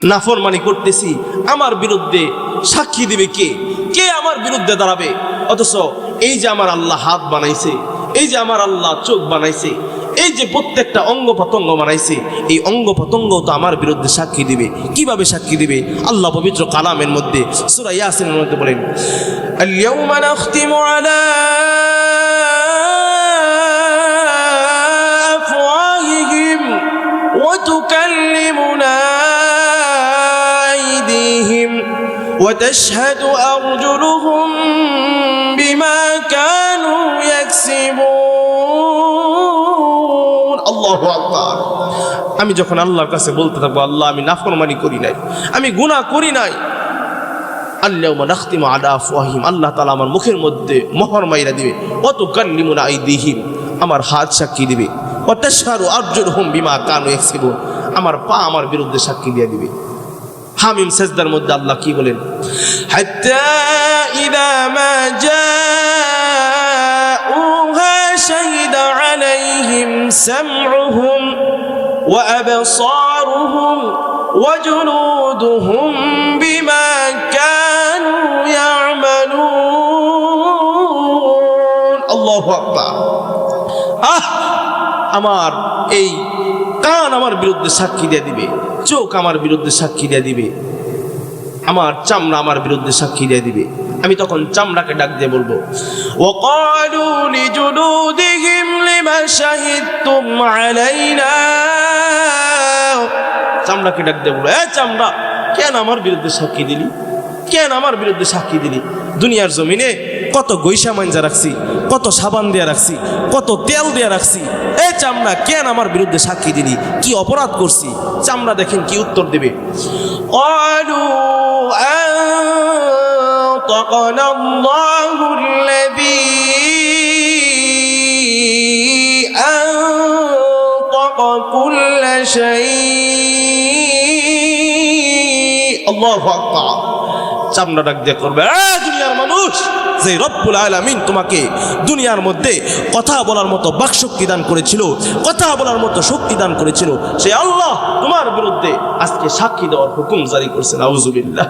নাফরমানি করতেছি, আমার বিরুদ্ধে সাক্ষী দিবে কে? কে আমার বিরুদ্ধে দাঁড়াবে? অথচ এই যে আমার আল্লাহ হাত বানাইছে, এই যে আমার আল্লাহ চোখ বানাইছে, এই যে প্রত্যেকটা অঙ্গ প্রত্যঙ্গ বানাইছে, এই অঙ্গ প্রত্যঙ্গ তো আমার বিরুদ্ধে সাক্ষী দিবে। কিভাবে সাক্ষী দিবে? আল্লাহ পবিত্র কালামের মধ্যে সূরা ইয়াসিনের মধ্যে বলেন, আল-ইয়াওমা নাখতিমু আলা আফওয়াহিহিম ওয়া তুকাল্লিমুনা আইদিহিম ওয়া তাশহাদু আরজুলুহুম বিমা কানু ইয়াকসিবুন। আল্লাহু আকবার। আমি যখন আল্লাহর কাছে বলতে থাকবো, আল্লাহ আমি নাফরমানি করি নাই, আমি গুনাহ করি নাই, আল-ইয়াওমা নাখতিমু আলা আফওয়াহিহিম, আল্লাহ তাআলা আমার মুখের মধ্যে মোহর মাইরা দিবে, ওয়া তুকাল্লিমুনা আইদিহিম, আমার হাত সাক্ষী দিবে, ওয়া তাশহাদু আরজুলুহুম বিমা কানু ইয়াকসিবুন, আমার পা আমার বিরুদ্ধে সাক্ষী দিয়ে দিবে। হামিম সেজদার মধ্যে আল্লাহ কি বলেন? হাত্তা ইযা মা জাউহা শাহিদা আলাইহিম সামউহুম ওয়া আবসারুহুম ওয়া জুলুদুহুম বিমা কানু ইয়ামালুন। আল্লাহু আকবার। আমার এই কান আমার বিরুদ্ধে সাক্ষী দিয়ে দিবে, চোখ আমার বিরুদ্ধে সাক্ষী দিয়ে দিবে, আমার চামড়া আমার বিরুদ্ধে সাক্ষী দিয়ে দিবে। আমি তখন চামড়াকে ডাক দিয়ে বলবো, ওয়াকালু লিজুলুদিহিম লিমা শাহিদতুম আলাইনা, চামড়াকে ডাক দিয়ে বলবো, এ চামড়া, কেন আমার বিরুদ্ধে সাক্ষী দিলি? কেন আমার বিরুদ্ধে সাক্ষী দিলি? দুনিয়ার জমিনে কত গৈসা মাঞ্জা রাখছি, কত সাবান দিয়ে রাখছি, কত তেল দিয়ে রাখছি, এই চামড়া কেন আমার বিরুদ্ধে সাক্ষী দিলি? কি অপরাধ করছি? চামড়া দেখেন কি উত্তর দেবে, ক্বালু আনতাকানা আল্লাহুল্লাযী আনতাকা কুল্লা শাই। আল্লাহু আকবার। চামড়া ডাক দিয়ে করবে, দুনিয়ার মানুষ, যে রব্বুল আলামিন তোমাকে দুনিয়ার মধ্যে কথা বলার মতো বাকশক্তি দান করেছিল, কথা বলার মতো শক্তি দান করেছিল, সে আল্লাহ তোমার বিরুদ্ধে আজকে সাক্ষী দেওয়ার হুকুম জারি করছেন। আউযুবিল্লাহ।